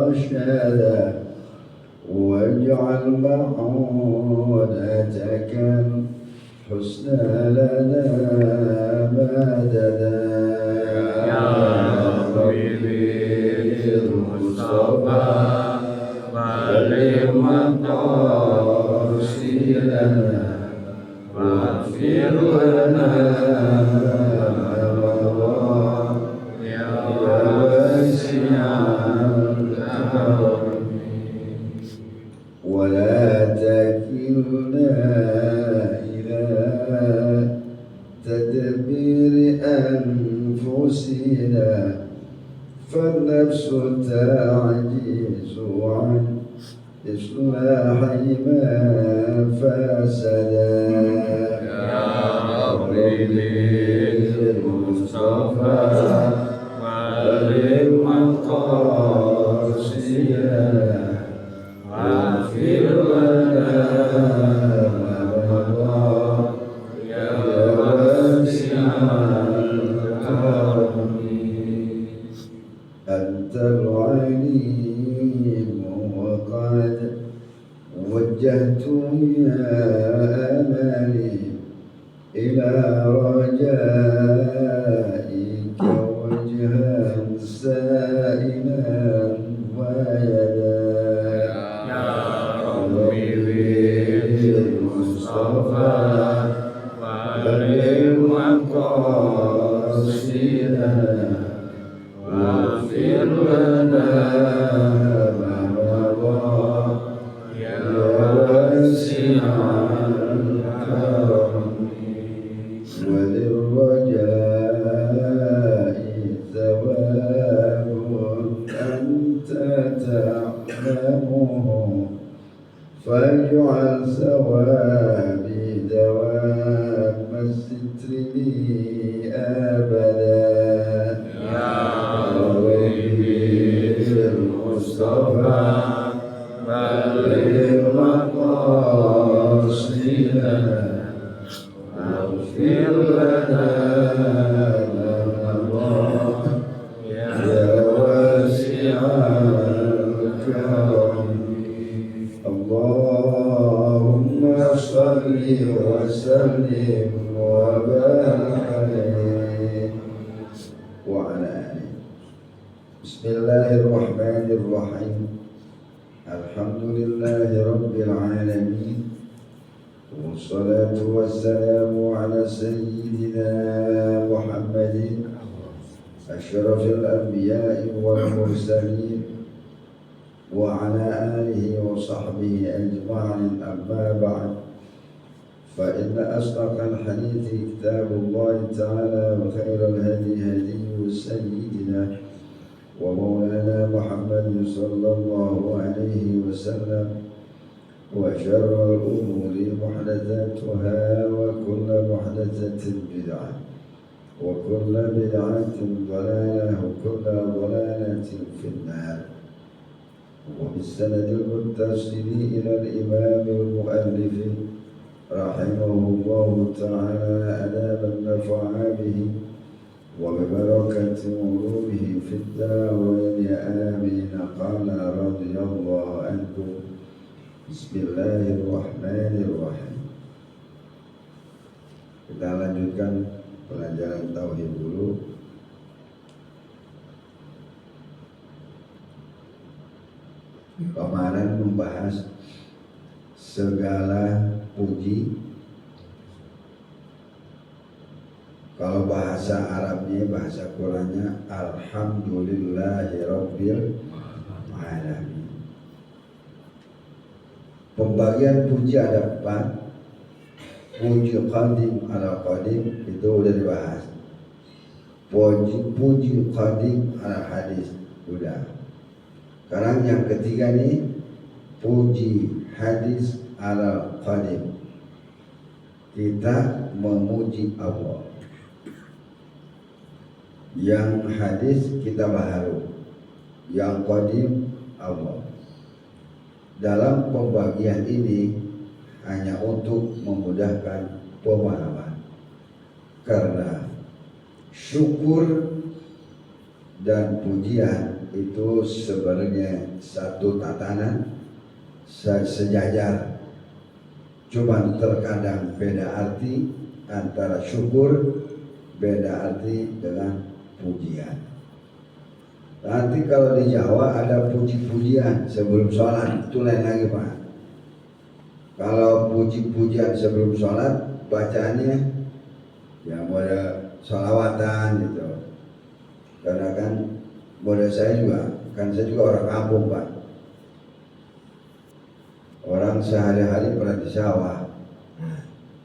رشدا واجعل معونتك الحسنى لنا مددا يا حبيبي المصطفى بلغ مقاصدنا واغفر لنا يا واسع الكرم ولا تكلنا إلى تدبير أنفسنا فالنفس تعجز عن إصلاح ما فسدا يا حبيبي المصطفى بلغ مقاصدنا واغفر لنا ما مضى يا واسع الكرم أنت العليم وقد وجهت يا أماني إلى رجائك وجها سائلا ويدا يا حبيبي المصطفى بلغ مقاصدنا واغفر لنا ما مضى يا واسع الكرم وللرجاء ثواب أنت تعلمه فاجعل ثوابي دوام الستر لي أبدا يا حبيبي المصطفى بلغ مقاصدنا واغفر لنا ما مضى يا واسع الكرم اللهم صل وسلم وبارك عليه وعلى آله. بسم الله الرحمن الرحيم. الحمد لله رب العالمين والصلاة والسلام على سيدنا محمد أشرف الأنبياء والمرسلين وعلى آله وصحبه أجمعين. أما بعد فإن أصدق الحديث كتاب الله تعالى وخير الهدي هدي سيدنا ومولانا محمد صلى الله عليه وسلم وشر الأمور محدثاتها وكل محدثة بدعة وكل بدعة ضلالة وكل ضلالة في النار. وبالسند المتصل إلى الإمام المؤلف رحمه الله تعالى أداب النفع به وببركة علومه في الدارين آمين. قال رضي الله عنه بسم الله الرحمن الرحيم. Kita lanjutkan pelajaran tauhid dulu. Kemarin membahas segala puji. Kalau bahasa Arabnya, bahasa Qurannya Alhamdulillahirabbil alamin. Pembagian puji ada 4. Puji qadim ala qadim itu udah dibahas. Puji qadim ala hadis udah. Sekarang yang ketiga nih, puji hadis ala qadim. Kita memuji Allah. Yang hadis kita baharu, yang qadim Allah. Dalam pembagian ini hanya untuk memudahkan pemahaman, karena syukur dan pujian itu sebenarnya satu tatanan sejajar, cuman terkadang beda arti antara syukur, beda arti dengan pujian. Nanti kalau di Jawa ada puji-pujian sebelum sholat, itu lain lagi Pak. Kalau puji-pujian sebelum sholat, bacaannya ya model sholawatan gitu. Karena kan model saya juga, kan saya juga orang kampung Pak. Orang sehari-hari pernah di sawah.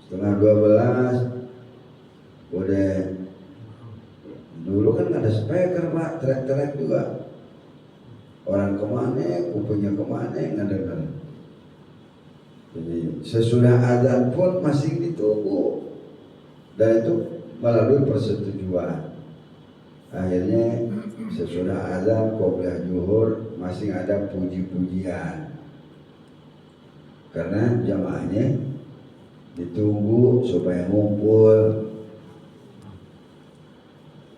Setengah 12 udah, dulu kan ada speaker Pak, trek-trek juga. Orang kemana, kupingnya kemana, nggak dengar. Jadi sesudah azan pun masih ditunggu. Dan itu melalui persetujuan. Akhirnya sesudah azan qobliyah zuhur masih ada puji-pujian. Karena jamaahnya ditunggu supaya ngumpul.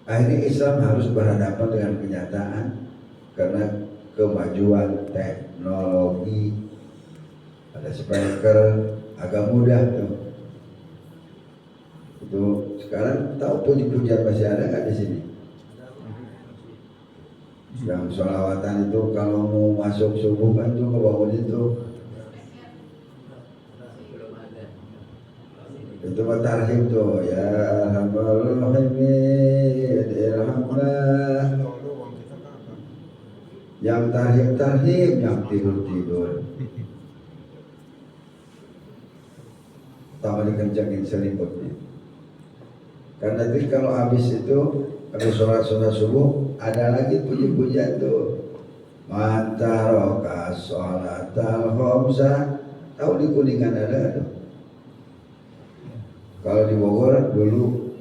Akhirnya Islam harus berhadapan dengan kenyataan karena kemajuan teknologi. Ada speaker agak mudah tuh. Itu sekarang tahu puji-pujian masih ada nggak di sini? Yang sholawatan itu kalau mau masuk subuh kan tuh ke bawah itu. Itu tarhib tuh ya alhamdulillah irhamlah. Yang tarhib yang tidur. Tambah dikencangin selimutnya. Karena nanti kalau habis itu, habis sholat subuh, ada lagi puji-pujian tuh. Mantaroka sholatal khomsah. Tahu di Kuningan ada tuh. Kalau di Bogor dulu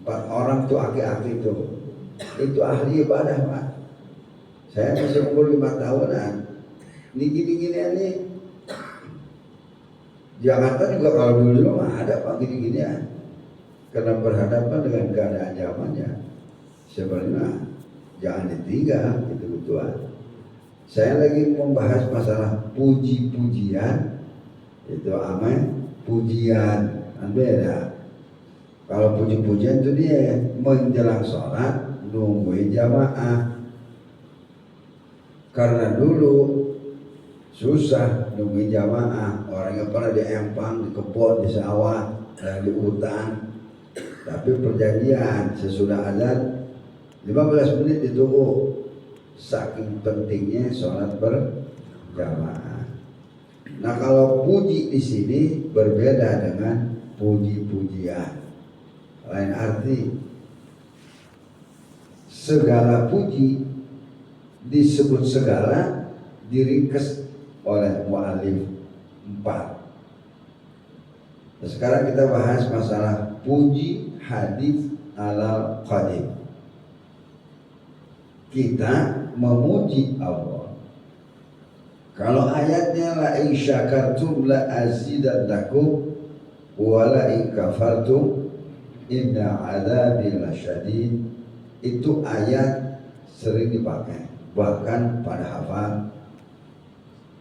4 orang tuh aki-aki tuh. Itu ahli ibadah Pak. Saya masih umur 5 tahunan. Ini gini-ginian nih. Jakarta juga kalau dulu mah ada Pak gini-ginian. Karena berhadapan dengan keadaan zamannya, sebenarnya jangan ditinggal gitu-gituan. Saya lagi membahas masalah puji-pujian, itu aman pujian kan beda. Kalau puji-pujian itu dia menjelang sholat nungguin jamaah. Karena dulu susah nungguin jamaah, orangnya pernah di empang, di kebun, di sawah, dan di hutan. Tapi perjanjian sesudah azan 15 menit ditunggu. Saking pentingnya sholat berjamaah. Nah kalau puji di sini berbeda dengan puji-pujian. Lain arti. Segala puji disebut segala diringkes oleh mu'alif 4. Nah, sekarang kita bahas masalah puji hadis alal qadim. Kita memuji Allah. Kalau ayatnya la in syakartum la azidannakum wa la in kafartum inna adzabi lasyadid, itu ayat sering dipakai bahkan pada hafal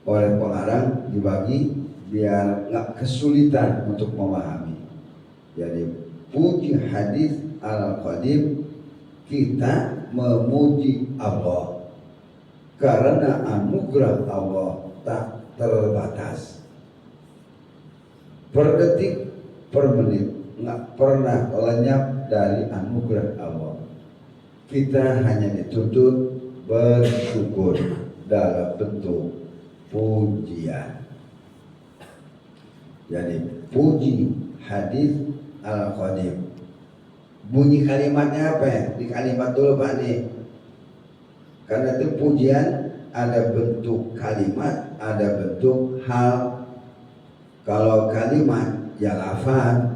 oleh pengarang, dibagi biar nggak kesulitan untuk memahami. Jadi puji hadis al-qadim, kita memuji Allah karena anugerah Allah tak terbatas. Per detik, per menit nggak pernah lenyap dari anugerah Allah. Kita hanya dituntut bersyukur dalam bentuk pujian. Jadi puji hadis al-qadim. Bunyi kalimatnya apa ya? Di kalimat dulu Pak nih. Karena itu pujian ada bentuk kalimat, ada bentuk hal. Kalau kalimat ya lafaz.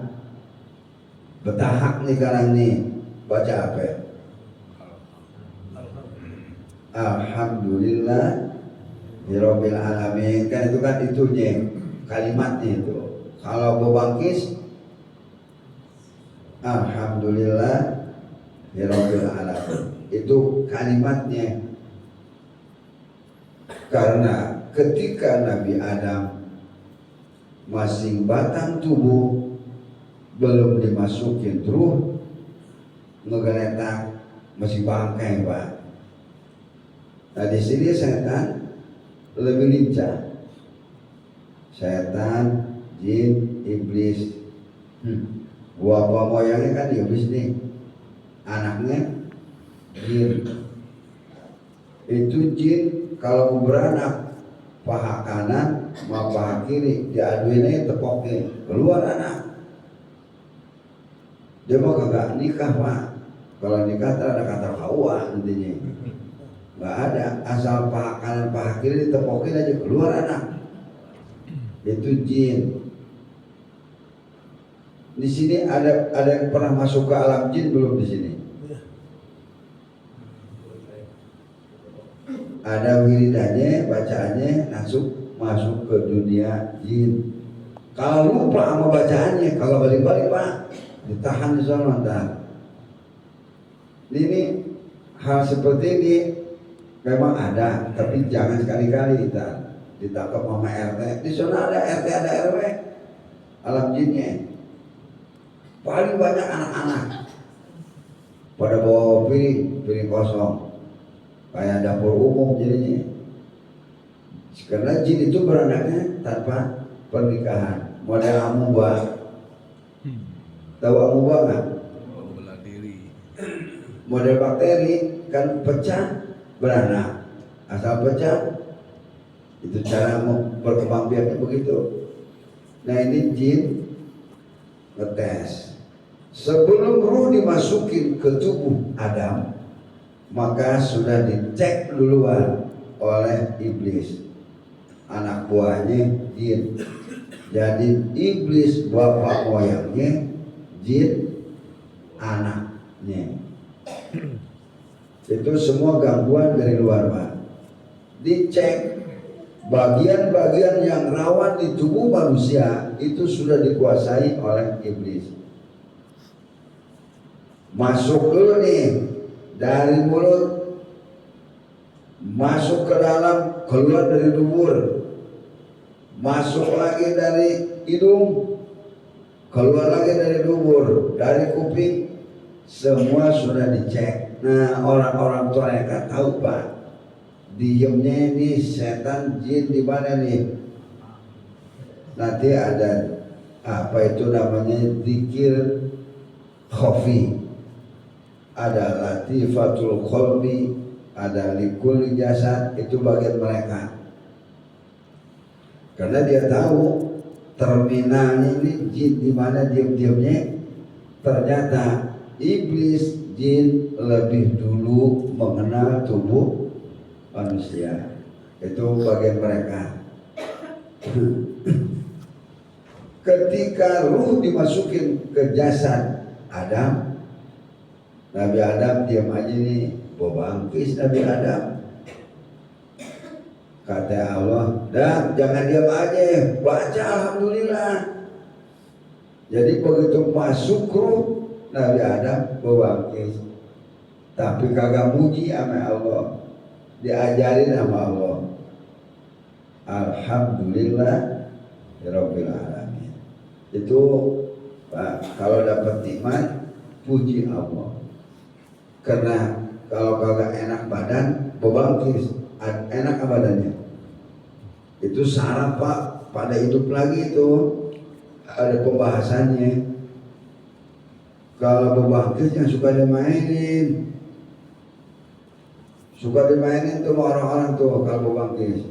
Betahak nih sekarang nih. Baca apa ya? Alhamdulillah Rabbil alamin. Kan itu kan itunya, kalimatnya itu. Kalau bebangkis Alhamdulillah Rabbil alamin. Itu kalimatnya. Karena ketika Nabi Adam masih batang tubuh, belum dimasukin ruh, ngegeletak masih bangkai Pak. Nah di sini setan lebih lincah. Setan, jin, iblis. Bapak moyangnya kan iblis nih, anaknya jin. Itu jin kalau mau beranak, paha kanan sama paha kiri diaduinnya tepokin, keluar anak. Dia mau kagak nikah Pak. Kalau nikah ada kata kawa intinya. Nggak ada, asal paha kanan paha kiri ditepokin aja keluar anak. Itu jin. Di sini ada yang pernah masuk ke alam jin belum di sini? Ada wiridanya, bacaannya masuk ke dunia jin. Kalau lupa sama bacaannya, kalau balik-balik Pak, ditahan di sana ntar. Ini hal seperti ini memang ada, tapi jangan sekali-kali kita ditangkap sama RT. Di sana ada RT, ada RW, alam jinnya. Paling banyak anak-anak pada bawa piring kosong, kayak dapur umum jadinya. Karena jin itu beranaknya tanpa pernikahan. Model amuba, tahu amuba nggak? Model bakteri kan pecah beranak, asal pecah itu cara berkembang biaknya begitu. Nah ini jin ngetes. Sebelum ruh dimasukin ke tubuh Adam, maka sudah dicek duluan oleh iblis, anak buahnya jin. Jadi iblis bapak moyangnya, jin anaknya. Itu semua gangguan dari luar Pak. Dicek bagian-bagian yang rawan di tubuh manusia itu sudah dikuasai oleh iblis. Masuk dulu nih dari mulut, masuk ke dalam, keluar dari dubur, masuk lagi dari hidung, keluar lagi dari dubur, dari kuping, semua sudah dicek. Nah orang-orang tua mereka tahu Pak, diemnya ini setan jin di mana nih? Nanti ada apa itu namanya zikir khafi, ada latifatul qalbi, ada likul jasad, itu bagian mereka. Karena dia tahu terminalnya ini jin di mana diam-diamnya. Ternyata iblis jin lebih dulu mengenal tubuh manusia. Itu bagian mereka. Ketika ruh dimasukin ke jasad Adam, Nabi Adam diam aja nih, bobangkis Nabi Adam. Kata Allah, dan jangan diam aja, baca alhamdulillah. Jadi begitu masuk ruh Nabi Adam bobangkis, tapi kagak muji sama Allah, diajarin sama Allah. Alhamdulillah Rabbil Alamin. Itu Pak, kalau dapat nikmat puji Allah. Karena kalau kagak enak badan, bobangkis, enak badannya. Itu saraf Pak, pada hidup lagi itu ada pembahasannya. Kalau bobangkis yang suka dimainin, tuh orang-orang tuh kalau bobangkis.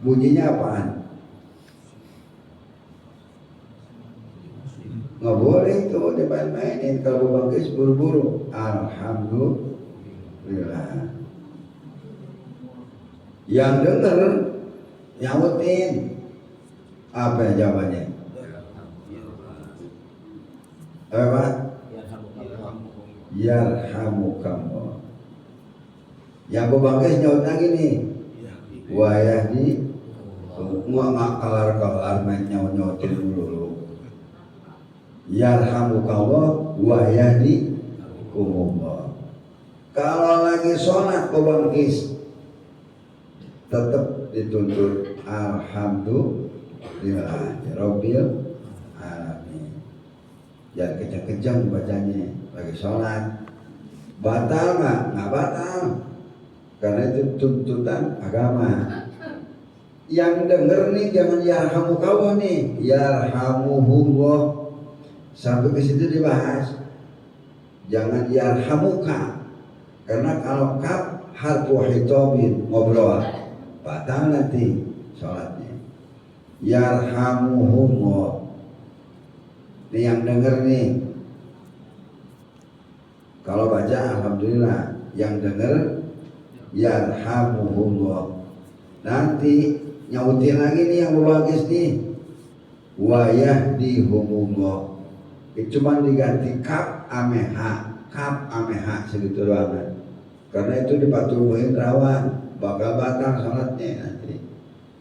Bunyinya apaan? Nggak boleh itu dimain-mainin. Kalau bobangkis buru-buru. Alhamdulillah. Yang denger nyautin. Apa jawabannya? Apa? Yarhamukallah. Yang bobangkis nyaut lagi nih. Wayahdi. Nggak kelar-kelar main nyaut-nyautin dulu. Yarhamukallah wa yahdikumullah. Kalau lagi sholat bobangkis, tetap dituntut alhamdulillah rabbil alamin. Jangan kencang-kencang bacanya lagi sholat. Batal nggak batal, karena itu tuntutan agama. Yang denger nih jangan yarhamukallah nih, yarhamuhullah. Sampai ke situ dibahas. Jangan yarhamuka, karena kalau kaf harfu hitobin ngobrol batal nanti sholatnya. Yarhamuhullah. Ini yang denger nih. Kalau baca alhamdulillah, yang denger yarhamuhullah. Nanti nyautin lagi nih yang logis nih, wa yahdihumullah. Itu cuma diganti kaf ame ha, kaf ame ha segitu doang. Karena itu dipatuhin rawan bakal batal sholatnya nanti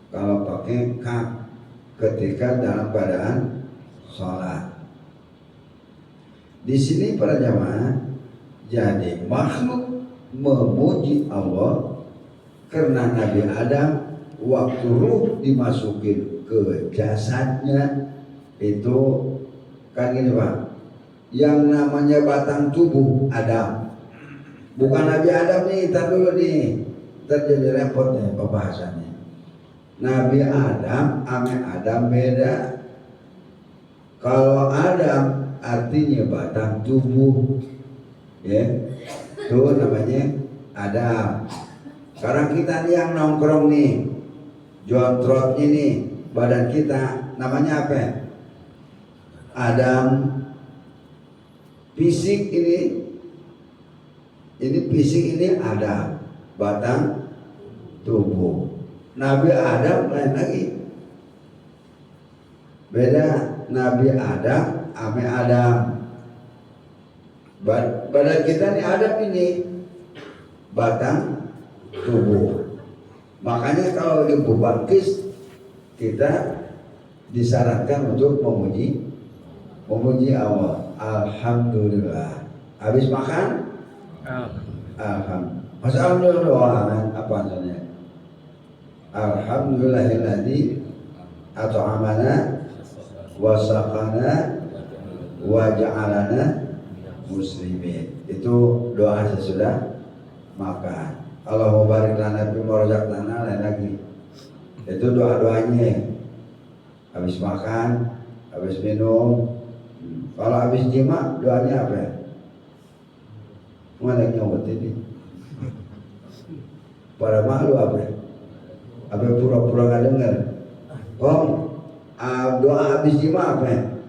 kalau pakai kaf ketika dalam keadaan sholat. Di sini para jamaah, jadi makhluk memuji Allah karena Nabi Adam waktu ruh dimasukin ke jasadnya itu kan gini Pak, yang namanya batang tubuh Adam, bukan Nabi Adam nih, ntar dulu nih, ntar jadi repot nih pembahasannya. Nabi Adam ame Adam beda. Kalau Adam artinya batang tubuh, ya, itu namanya Adam. Sekarang kita nih yang nongkrong nih, jontrot ini badan kita namanya apa? Adam. Fisik ini fisik ini Adam, batang tubuh. Nabi Adam lain lagi, beda. Nabi Adam ame Adam. Badan kita nih Adam ini batang tubuh. Makanya kalau di bangkis kita disarankan untuk memuji Allah. Alhamdulillah. Habis makan alhamdulillah. Masa alhamdulillah doang apa artinya? Alhamdulillahilladzi at'amana wa saqana wa ja'alana muslimin. Itu doa sesudah makan. Allahumma barik lana fi ma razaqtana, lain lagi. Itu doa-doanya. Habis makan, habis minum. Kalau habis jima doanya apa? Mana nyawat ini? Para malu apa? Apa pura-pura nggak dengar? Doa habis jima apa?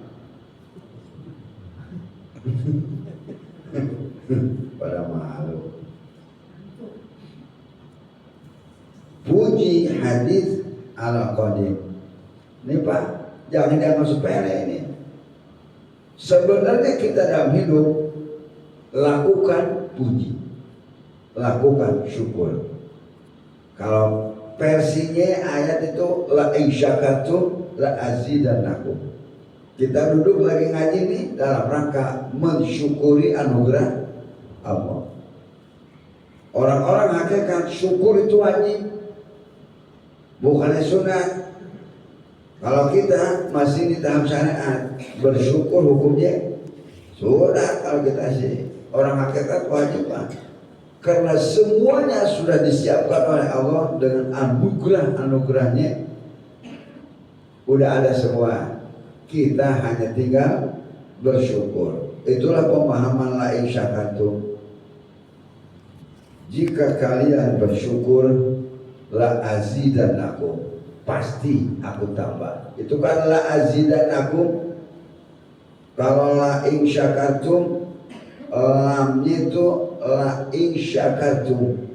Pada malu. Puji hadis ala qadim. Ini Pak, jangan dianggap sepele ini. Sebenarnya kita dalam hidup lakukan puji, lakukan syukur. Kalau versinya ayat itu la in syakartum la azidannakum. Kita duduk lagi ngaji nih dalam rangka mensyukuri anugerah Allah. Orang-orang hakikat syukur itu wajib, bukannya sunat. Kalau kita masih di tahap syariat, bersyukur hukumnya sudah. Kalau kita sih orang hakikat wajib Pak, karena semuanya sudah disiapkan oleh Allah dengan anugerahnya, udah ada semua. Kita hanya tinggal bersyukur. Itulah pemahaman la in syakartum. Jika kalian bersyukur, la azidannakum, pasti aku tambah. Itu kan la azidannakum. Kalau la in syakartum, lamnya itu la in syakartum.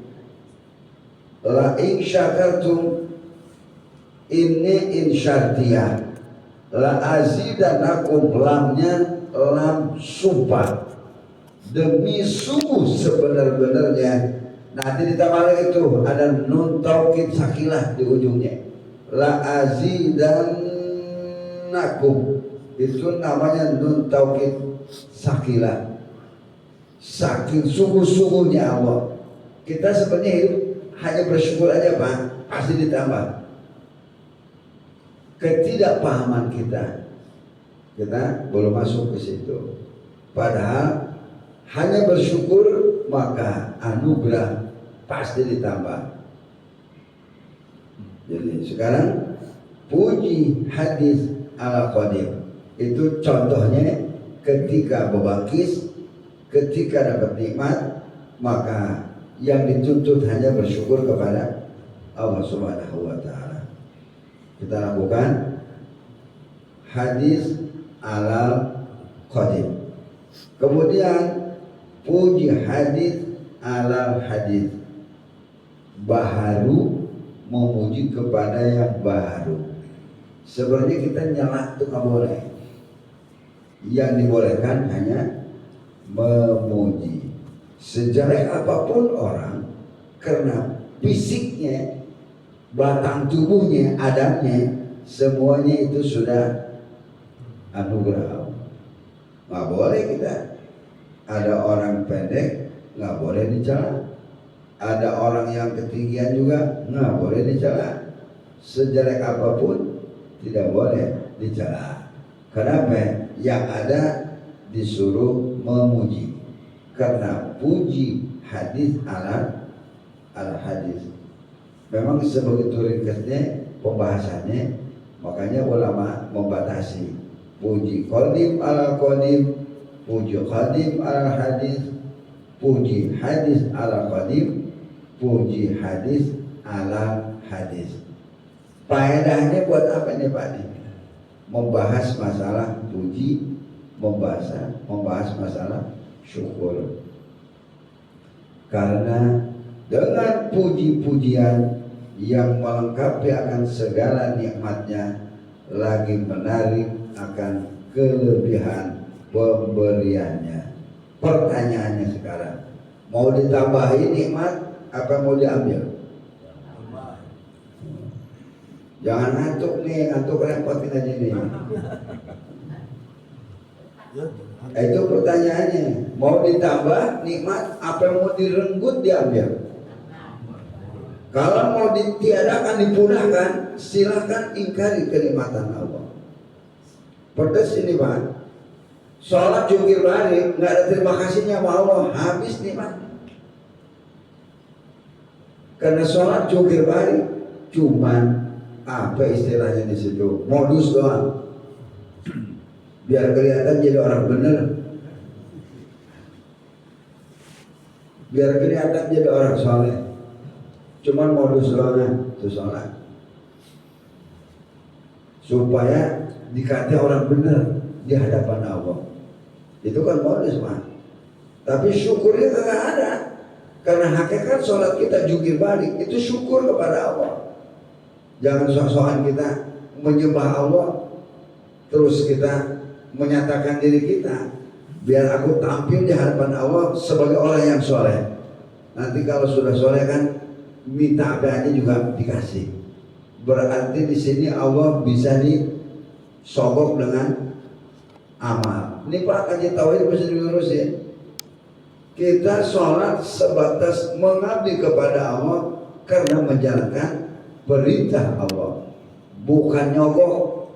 La in syakartum ini in syartiyah. La azidannakum, lamnya lam sumpah, demi sungguh sebenar-benarnya. Nanti ditambah lagi itu ada nun taukid sakilah di ujungnya. La azidannakum, itu namanya nun taukid sakilah. Saking sungguh-sungguhnya Allah. Kita sebenarnya hidup hanya bersyukur aja Pak, pasti ditambah. Ketidakpahaman kita belum masuk ke situ. Padahal hanya bersyukur maka anugerah pasti ditambah. Jadi sekarang puji hadis ala qadim itu contohnya ketika bebangkis, ketika dapat nikmat, maka yang dituntut hanya bersyukur kepada Allah Subhanahu wa taala. Kita lakukan hadis alal qadim. Kemudian puji hadis alal hadis. Baharu memuji kepada yang baru. Sebenarnya kita nyala itu nggak boleh. Yang dibolehkan hanya memuji. Sejelek apapun orang, karena fisiknya, batang tubuhnya, adabnya, semuanya itu sudah anugerah. Nggak boleh kita. Ada orang pendek, nggak boleh dicela. Ada orang yang ketinggian juga nggak boleh dicela. Sejelek apapun tidak boleh dicela. Kenapa? Yang ada disuruh memuji. Karena puji hadis ala hadis. Memang sebegitu ringkasnya pembahasannya, makanya ulama membatasi puji qadim ala qadim, puji qadim ala hadis, puji hadis ala qadim, puji hadis ala hadis. Faedahnya buat apa nih Pak? Membahas masalah puji, membahas masalah syukur. Karena dengan puji-pujian yang melengkapi akan segala nikmatnya, lagi menarik akan kelebihan pemberiannya. Pertanyaannya sekarang, mau ditambahin nikmat apa mau diambil? Jangan ngantuk nih, ngantuk repotin aja nih. Itu pertanyaannya, mau ditambah nikmat apa mau direnggut diambil? Kalau mau ditiadakan, dipunahkan, silakan ingkari kenikmatan Allah. Pedes ini Pak. Sholat jungkir balik, nggak ada terima kasihnya sama Allah, habis nikmat. Karena sholat jungkir balik cuman apa istilahnya di situ, modus doang. Biar kelihatan jadi orang bener, biar kelihatan jadi orang soleh. Cuman modus doang itu sholat, supaya dikata orang bener di hadapan Allah. Itu kan modus Pak. Tapi syukurnya nggak ada. Karena hakikat sholat kita jungkir balik itu syukur kepada Allah. Jangan sok-sokan kita menyembah Allah, terus kita menyatakan diri kita, biar aku tampil di hadapan Allah sebagai orang yang soleh. Nanti kalau sudah soleh kan minta apa aja juga dikasih. Berarti di sini Allah bisa disogok dengan amal. Ini Pak Haji Tauhid bisa diurusin. Kita sholat sebatas mengabdi kepada Allah karena menjalankan perintah Allah, bukan nyogok.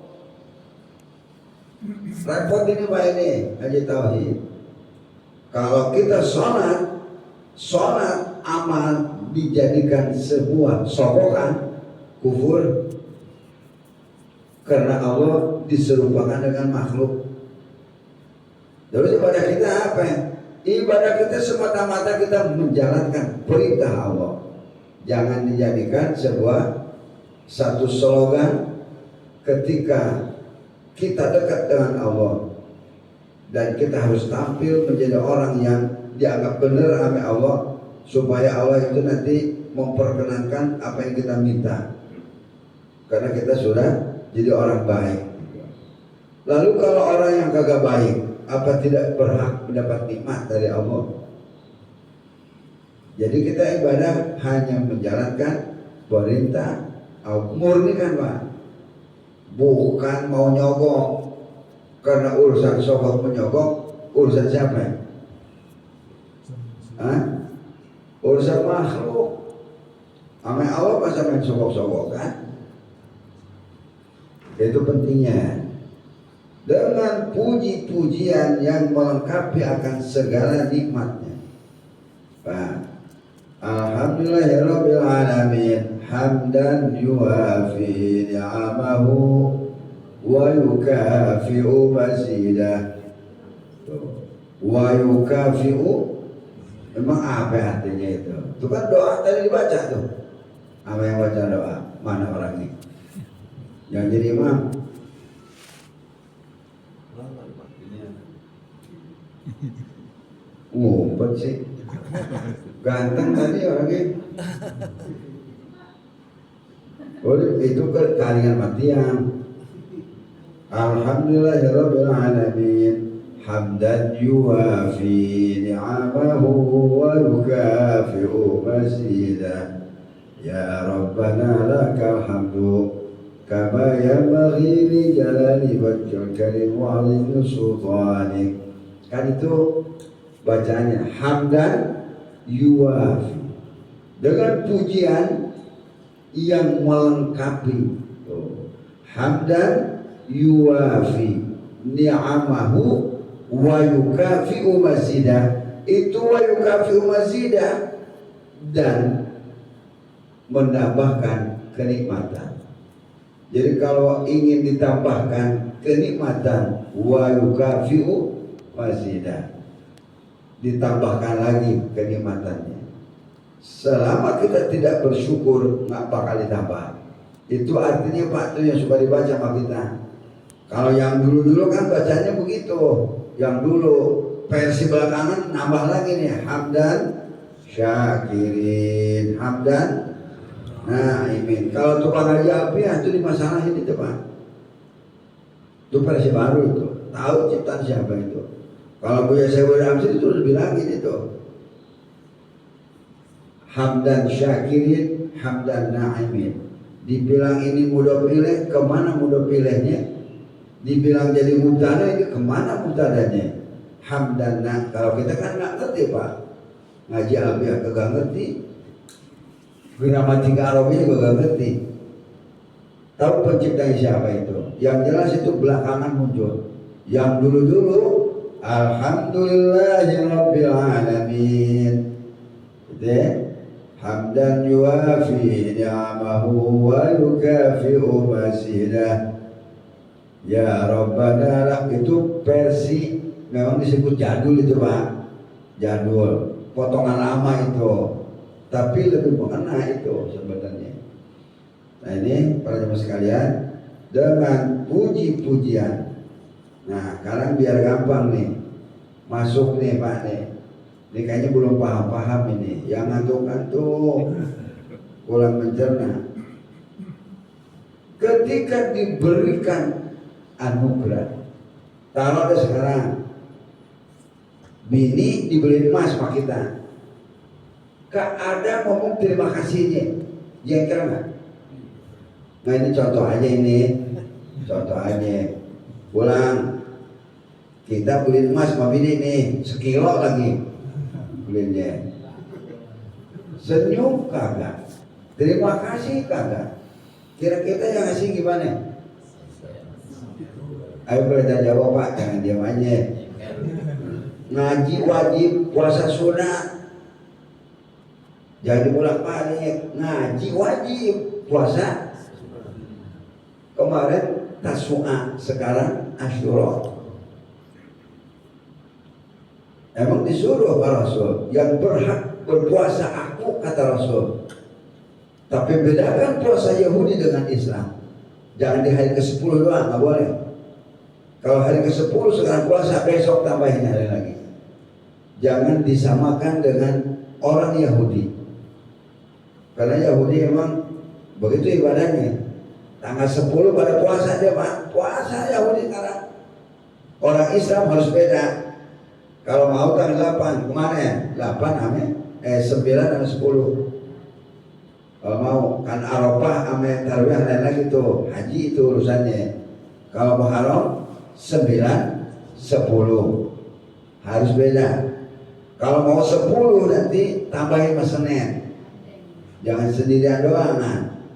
Repot ini Pak ini Haji Tauhid. Kalau kita sholat amal dijadikan sebuah sogokan, kufur. Karena Allah diserupakan dengan makhluk. Terus ibadah kita apa? Ibadah kita semata-mata kita menjalankan perintah Allah. Jangan dijadikan satu slogan ketika kita dekat dengan Allah, dan kita harus tampil menjadi orang yang dianggap benar oleh Allah, supaya Allah itu nanti memperkenankan apa yang kita minta, karena kita sudah jadi orang baik. Lalu kalau orang yang kagak baik, apa tidak berhak mendapat nikmat dari Allah? Jadi kita ibadah hanya menjalankan perintah Allah, murni kan Pak, bukan mau nyogok. Karena urusan sogok menyogok urusan siapa? Urusan makhluk. Ame Allah masa main sogok-sogok kan? Itu pentingnya. Dengan puji-pujian yang melengkapi akan segala nikmatnya. Pak, alhamdulillahirabbil alamin hamdan yuwafi ni'amahu wa yukafi'u mazidah. Wa yukafi'u, memang apa artinya itu? Itu kan doa tadi dibaca tuh. Apa yang baca doa? Mana orangnya? Yang jadi imam? Ngumpet sih. Ganteng tadi orangnya. Oh, itu kalian matian. Alhamdulillahirabbil alamin hamdan yuwafi ni'amahu wa yukafi'u mazidah. Ya Rabbana lakal hamdu kama yanbaghi li jalali wajhil karim wa 'azimi sultanik. Kan itu bacaannya hamdan yuwafi, dengan pujian yang melengkapi. Hamdan yuwafi ni'amahu wa yukafi'u mazidah. Itu wa yukafi'u mazidah, dan menambahkan kenikmatan. Jadi kalau ingin ditambahkan kenikmatan, wa yukafi'u mazidah, ditambahkan lagi kenikmatannya. Selama kita tidak bersyukur, nggak bakal ditambah. Itu artinya Pak tuh yang suka dibaca sama kita. Kalau yang dulu-dulu kan bacanya begitu. Yang dulu versi belakangan nambah lagi nih, hamdan syakirin, hamdan na'imin. Kalau tukang haji api itu dimasalahin itu Pak. Itu versi baru itu. Tahu ciptaan siapa itu? Kalau Buya Syekh Hamzah itu lebih lagi itu. Hamdan syakirin, hamdan na'imin. Dibilang ini mudhof ilaih, kemana mudhof ilaihnya? Dibilang jadi mubtada, ini kemana mubtadanya? Hamdan na. Kalau kita kan nggak ngerti Pak. Ngaji alfiah kagak ngerti. Gramatika Arabnya juga nggak ngerti. Tahu penciptanya siapa itu? Yang jelas itu belakangan muncul. Yang dulu-dulu alhamdulillahirabbil alamin. Gitu ya. Hamdan yuwafi ni'amahu wa yukafi'u mazidah. Ya Rabbana lah, itu versi memang disebut jadul itu Pak. Jadul, potongan lama itu. Tapi lebih mengena itu sebenarnya. Nah ini para jemaah sekalian, dengan puji-pujian. Nah sekarang biar gampang nih, masuk nih Pak nih. Ini kayaknya belum paham-paham ini. Yang ngantuk-ngantuk, kurang mencerna. Ketika diberikan anugerah, taruh ada sekarang, bini dibeliin emas sama kita. Gak ada ngomong terima kasihnya, jengkel nggak? Nah ini contoh aja ini, contoh aja. Pulang, kita beliin emas sama bini nih, sekilo lagi. Belinya senyum kagak, terima kasih kagak. Kira-kira yang ngasih gimana? Ayo boleh jawab Pak, jangan diam aja. Ngaji wajib, puasa sunat, jadi bolak-balik. Ngaji wajib, puasa kemarin Tasu'a, sekarang Asyura. Emang disuruh Pak Rasul, yang berhak berpuasa aku, kata Rasul. Tapi bedakan puasa Yahudi dengan Islam. Jangan di hari ke-10 doang, nggak boleh. Kalau hari ke-10 sekarang puasa, besok tambahin hari lagi. Jangan disamakan dengan orang Yahudi. Karena Yahudi emang begitu ibadahnya. Tanggal 10 pada puasa dia Pak. Puasa Yahudi sekarang. Orang Islam harus beda. Kalau mau tanggal 8, kemana ya? 8 ame, 9 dan 10. Kalau mau kan Arafah ame Tarwiyah lain lagi tuh, haji itu urusannya. Kalau Muharram 9, 10 harus beda. Kalau mau 10 nanti tambahin Senin. Jangan sendirian doang,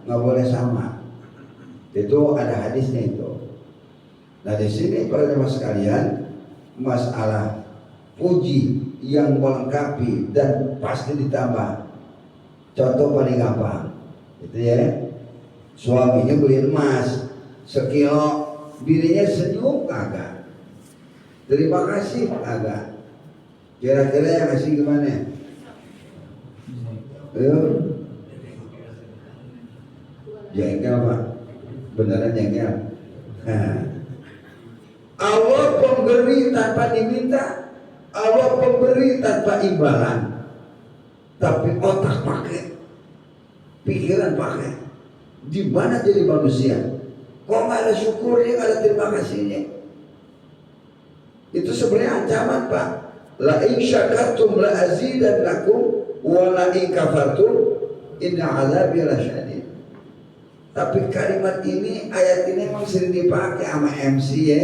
nggak boleh sama. Itu ada hadisnya itu. Nah di sini para jemaah sekalian, masalah puji yang melengkapi dan pasti ditambah. Contoh paling gampang, itu ya, suaminya beli emas sekilo, bininya senyum kagak, terima kasih kagak. Kira-kira yang ngasih gimana? Ayo, jengkel pak, beneran jengkel. Allah pemberi tanpa diminta, Allah pemberi tanpa imbalan, tapi otak pakai, pikiran pakai. Di mana jadi manusia? Kok nggak ada syukurnya, nggak ada terima kasihnya? Itu sebenarnya ancaman pak. La in syakartum la azidannakum wa la in kafartum inna azabi lasyadid. Tapi kalimat ini, ayat ini memang sering dipakai sama MC ya.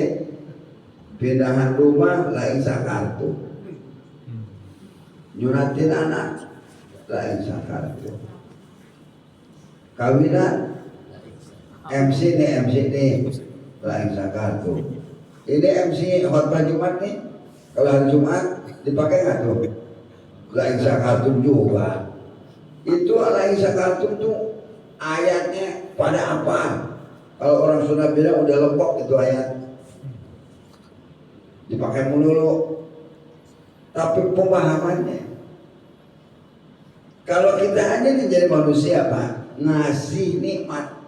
Pindahan rumah lain sakartu, nyunatin anak lain sakartu, kawinan MC nih lain sakartu. Ini MC khotbah Jumat nih, kalau hari Jumat dipakai nggak tuh? Lain sakartu juga. Itu lain sakartu tuh ayatnya pada apa? Kalau orang Sunda bilang udah lepok itu ayat. Dipakai mulu, tapi pemahamannya, kalau kita hanya menjadi manusia pak, ngasih nikmat,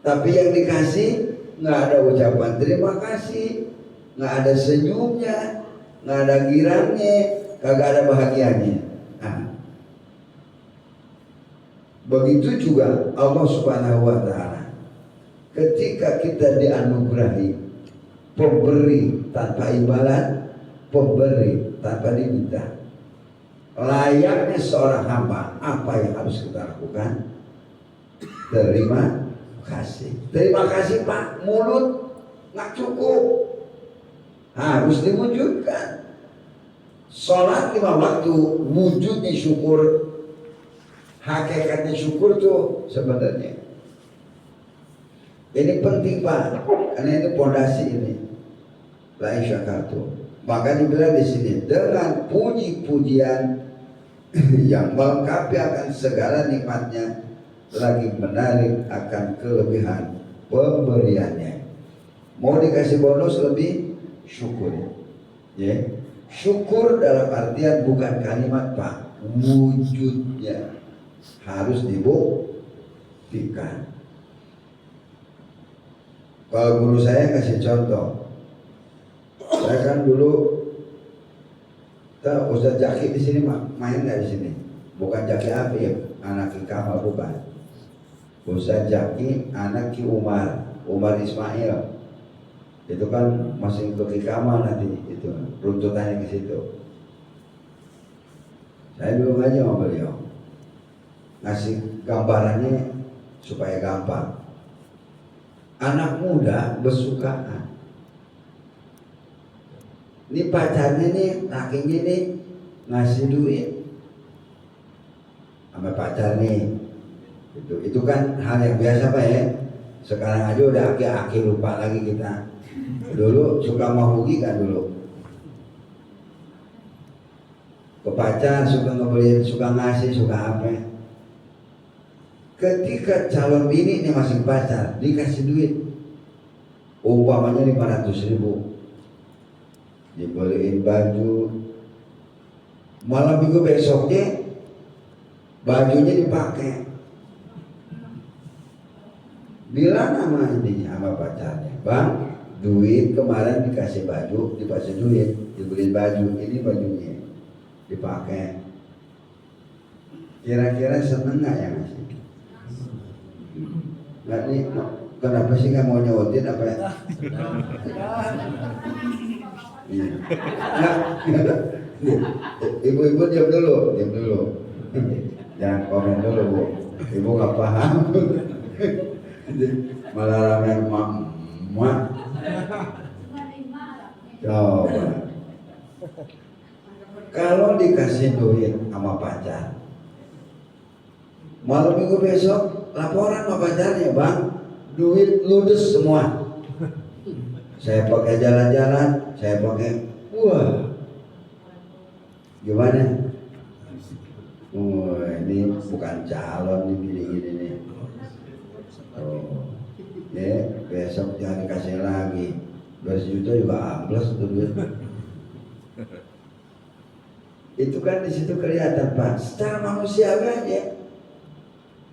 tapi yang dikasih nggak ada ucapan terima kasih, nggak ada senyumnya, nggak ada girangnya, kagak ada bahagianya. Nah, begitu juga Allah Subhanahu Wa Taala, ketika kita dianugerahi pemberi tanpa imbalan, pemberi tanpa diminta. Layaknya seorang hamba, apa yang harus kita lakukan? Terima kasih. Terima kasih pak, mulut nggak cukup, harus diwujudkan. Sholat 5 waktu, wujudnya syukur, hakikatnya syukur tuh sebenarnya. Ini penting pak, karena ini pondasi ini. Lain syakartu. Maka dibilang di sini dengan puji-pujian yang melengkapi akan segala nikmatnya, lagi menarik akan kelebihan pemberiannya. Mau dikasih bonus lebih, syukur. Ya, syukur dalam artian bukan kalimat pak, wujudnya harus dibuktikan. Kalau guru saya kasih contoh, saya kan dulu, Ustaz Jaki di sini main nggak di sini? Bukan Jaki Afif, anak Ki Kamal bukan. Ustaz Jaki anak Ki Umar Ismail. Itu kan masih untuk Ki Kamal nanti itu runtutannya ke situ. Saya dulu ngaji sama beliau, ngasih gambarannya supaya gampang. Anak muda bersukaan. Ini pacarnya nih, lakinya nih ngasih duit sama pacar nih. Itu kan hal yang biasa pak ya. Sekarang aja udah aki-aki lupa lagi kita. Dulu suka mahugi kan dulu. Ke pacar suka ngebeliin, suka ngasih, suka apa. Ketika calon bini ini masih pacar, dikasih duit umpamanya 500.000, dibeliin baju, malam minggu besoknya bajunya dipakai. Bilang sama ininya, sama pacarnya, bang, duit kemarin dikasih baju, dikasih duit, dibeliin baju, ini bajunya dipakai. Kira-kira seneng nggak yang ngasih? Nggak nih, kenapa sih nggak mau nyautin apa ya? Nggak, ibu-ibu diam dulu, jangan komen dulu bu. Ibu nggak paham, malah ramen emak. Coba, kalau dikasih duit sama pacar, Malam minggu besok laporan sama pacarnya, bang, duit ludes semua. Saya pakai jalan-jalan, saya pakai, wah, gimana? Oh, ini bukan calon ini nih. Oh, ya besok jangan dikasih lagi. 2 juta juga ambles tuh duit. Itu kan di situ kelihatan Pak, secara manusiawi aja.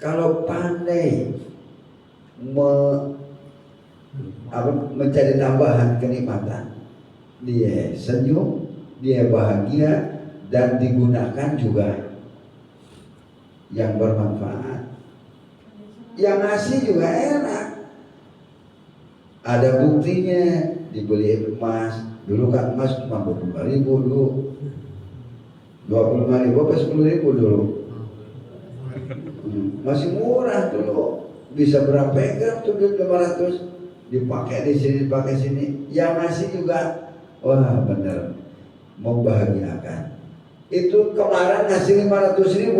Kalau pandai mencari tambahan kenikmatan, dia senyum, dia bahagia, dan digunakan juga yang bermanfaat. Yang ngasih juga enak. Ada buktinya, dibeli emas. Dulu kan emas cuma 25.000 dulu. 25.000 apa 10.000 dulu. Masih murah dulu, bisa berapa gram tuh duit 500, dipakai di sini, dipakai sini. Yang ngasih juga, wah bener, membahagiakan. Itu kemarin ngasih 500.000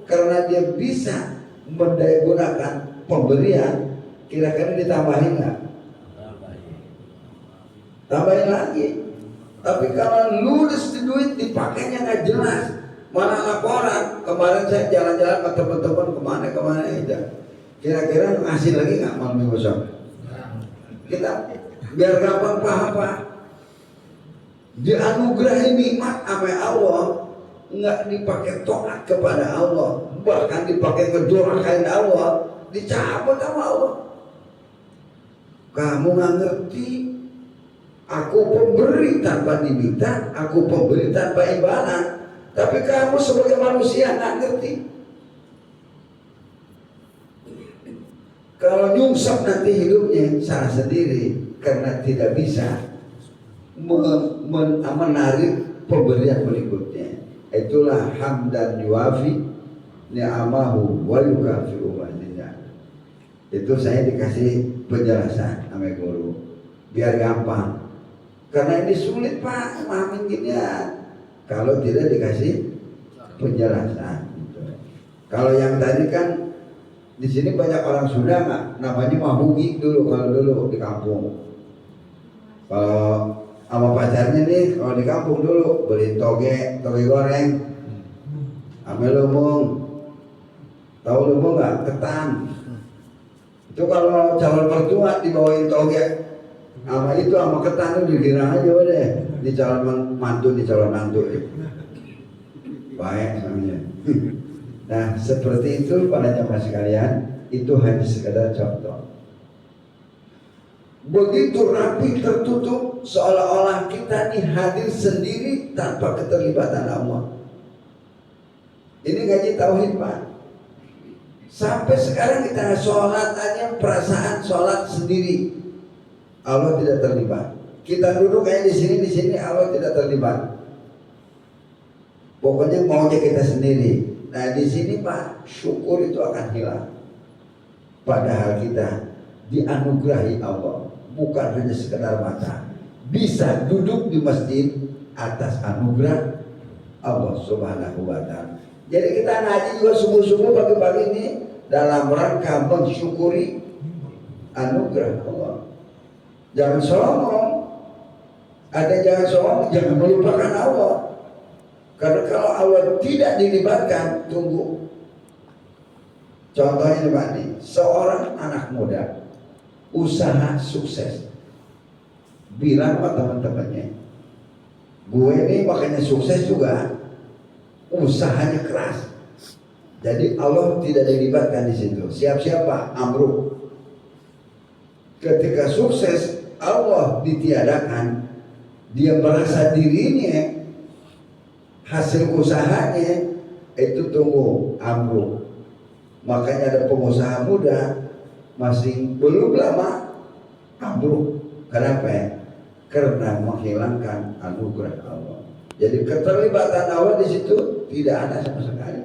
karena dia bisa mendayagunakan pemberian. Kira-kira ditambahin nggak? Tambahin lagi. Tapi kalau ludes di duit dipakainya nggak jelas. Mana laporan, kemarin saya jalan-jalan sama teman-teman kemana aja. Kira-kira ngasih lagi nggak malam minggu besok? Kita biar gampang paham Pak. Dianugerahi nikmat sama Allah, nggak dipakai taat kepada Allah, bahkan dipakai ngedurhakai Allah, dicabut sama Allah. Kamu nggak ngerti. Aku pemberi tanpa diminta, aku pemberi tanpa imbalan. Tapi kamu sebagai manusia nggak ngerti. Kalau nyungsep nanti hidupnya salah sendiri karena tidak bisa menarik pemberian berikutnya. Itulah hamdan yuafi ni'amahu wa yukafi'u mazidah. Itu saya dikasih penjelasan sama guru biar gampang. Karena ini sulit Pak memahami ginian kalau tidak dikasih penjelasan. Gitu. Kalau yang tadi kan di sini banyak orang Sunda nggak, namanya mahugi dulu kalau dulu di kampung. Kalau sama pacarnya nih, kalau di kampung dulu beli toge goreng, ame lumung, tahu lumung nggak? Ketan. Itu kalau calon mertua dibawain toge, sama itu sama ketan itu dikira aja deh. Di calon mantu, di calon mantu baik namanya. Nah seperti itu para jamaah sekalian, itu hanya sekadar contoh. Begitu rapi tertutup, seolah-olah kita nih hadir sendiri tanpa keterlibatan Allah. Ini ngaji tauhid Pak. Sampai sekarang kita sholat hanya perasaan sholat sendiri, Allah tidak terlibat. Kita duduk kayak di sini Allah tidak terlibat. Pokoknya maunya kita sendiri. Nah di sini Pak, syukur itu akan hilang. Padahal kita dianugerahi Allah, bukan hanya sekedar mata. Bisa duduk di masjid atas anugerah Allah Subhanahu wa Ta'ala. Jadi kita ngaji juga subuh-subuh pagi-pagi ini dalam rangka mensyukuri anugerah Allah. Jangan sombong. Ada jangan sombong, jangan melupakan Allah. Karena kalau Allah tidak dilibatkan, tunggu. Contohnya Pak nih, seorang anak muda usaha sukses, bilang sama teman-temannya, gue ini makanya sukses juga, usahanya keras. Jadi Allah tidak dilibatkan di situ. Siap-siap Pak, amruk. Ketika sukses Allah ditiadakan, dia merasa dirinya hasil usahanya itu tunggu amruk. Makanya ada pengusaha muda masih belum lama amruk. Kenapa? Karena menghilangkan anugerah Allah. Jadi keterlibatan Allah di situ tidak ada sama sekali.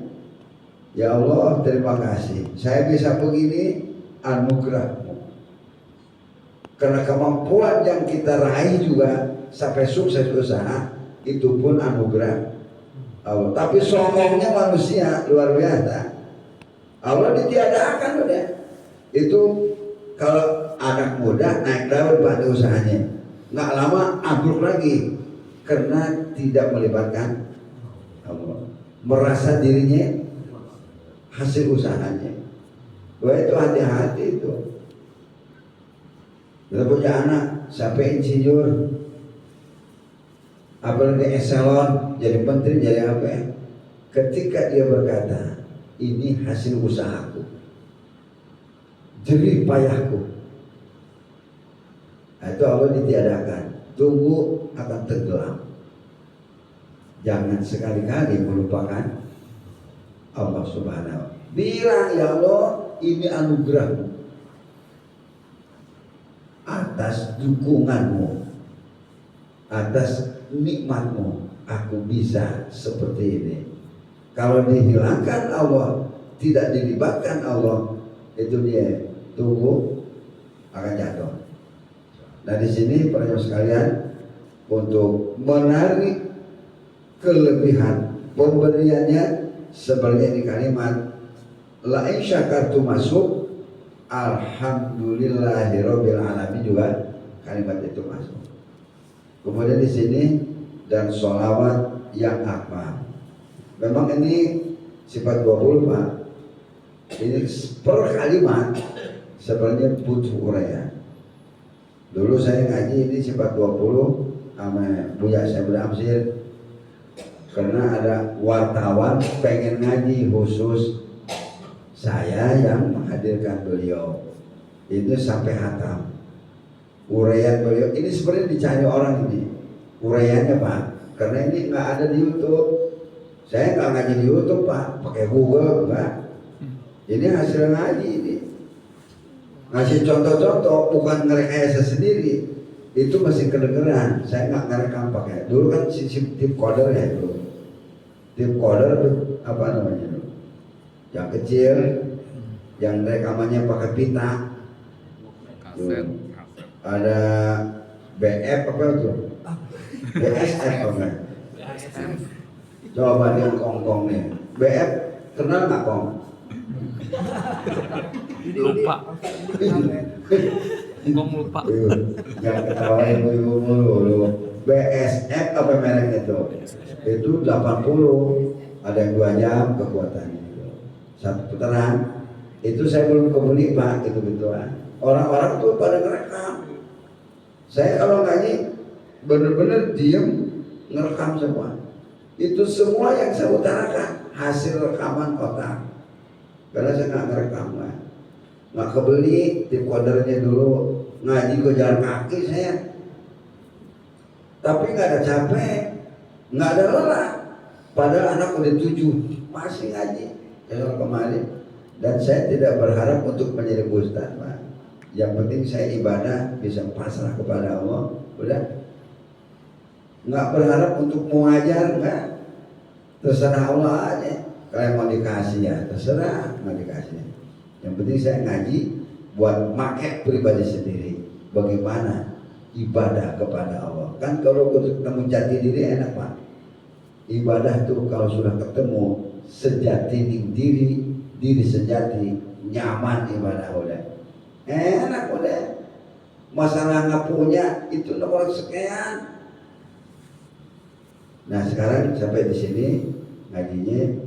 Ya Allah, terima kasih. Saya bisa begini anugerah-Mu. Karena kemampuan yang kita raih juga sampai sukses usaha itu pun anugerah Allah. Tapi sombongnya manusia luar biasa. Allah ditiadakan udah. Itu kalau anak muda naik daun bantu usahanya, nggak lama ambruk lagi karena tidak melibatkan Allah, merasa dirinya hasil usahanya. Wah itu hati-hati itu. Kita punya anak sampai insinyur, apalagi eselon, jadi menteri, jadi apa ya? Ketika dia berkata, ini hasil usahaku, jerih payahku, itu Allah ditiadakan. Tunggu akan tenggelam. Jangan sekali-kali melupakan Allah Subhanahu. Bilang ya Allah, ini anugerahmu atas dukunganmu, atas nikmatmu, aku bisa seperti ini. Kalau dihilangkan Allah, tidak dilibatkan Allah, itu dia tunggu akan jatuh. Nah di sini para jemaah sekalian, untuk menarik kelebihan pemberiannya sebenarnya di kalimat la in syakartu masuk, alhamdulillahirabbil alamin juga kalimat itu masuk. Kemudian di sini dan sholawat yang akmal. Memang ini sifat 20 Pak. Ini per kalimat sebenarnya butuh uraian. Dulu saya ngaji ini sifat 20 sama Buya Syabda Amsir, karena ada wartawan pengen ngaji khusus, saya yang menghadirkan beliau itu sampai hatam. Uraian beliau ini sebenarnya dicari orang ini uraiannya Pak, karena ini nggak ada di YouTube. Saya nggak ngaji di YouTube Pak, pakai Google enggak. Ini hasil ngaji ini, ngasih contoh-contoh, bukan ngerekayasa sendiri. Itu masih kedengeran. Saya nggak ngerekam pakai. Dulu kan sistem tip coder ya dulu. Tip coder apa namanya dulu? Yang kecil, yang rekamannya pakai pita. Ada BF apa itu? BSF apa? Coba dia kong-kong nih. BF kenal nggak kong? Lupa. Kong lupa. Jangan ketawa ibu-ibu mulu. BSF apa mereknya itu? Itu 80. Ada yang 2 jam kekuatannya. Satu putaran. Itu saya belum kebeli Pak, gitu-gituan. Orang-orang tuh pada ngerekam. Saya kalau ngaji bener-bener diem ngerekam semua. Itu semua yang saya utarakan hasil rekaman otak. Karena saya nggak ngerekam lah, nggak kebeli tip codernya dulu, ngaji ke jalan kaki saya. Tapi nggak ada capek, nggak ada lelah. Padahal anak udah 7 masih ngaji kalau kemarin. Dan saya tidak berharap untuk menjadi ustaz Pak. Yang penting saya ibadah bisa pasrah kepada Allah, udah. Nggak berharap untuk mengajar, nggak. Terserah Allah aja. Kalau mau dikasih ya terserah, mau dikasih. Yang penting saya ngaji buat make pribadi sendiri. Bagaimana ibadah kepada Allah. Kan kalau ketemu jati diri enak Pak. Ibadah tuh kalau sudah ketemu sejati diri, diri sejati, nyaman ibadah udah. Enak udah. Masalah nggak punya itu nomor sekian. Nah sekarang sampai di sini ngajinya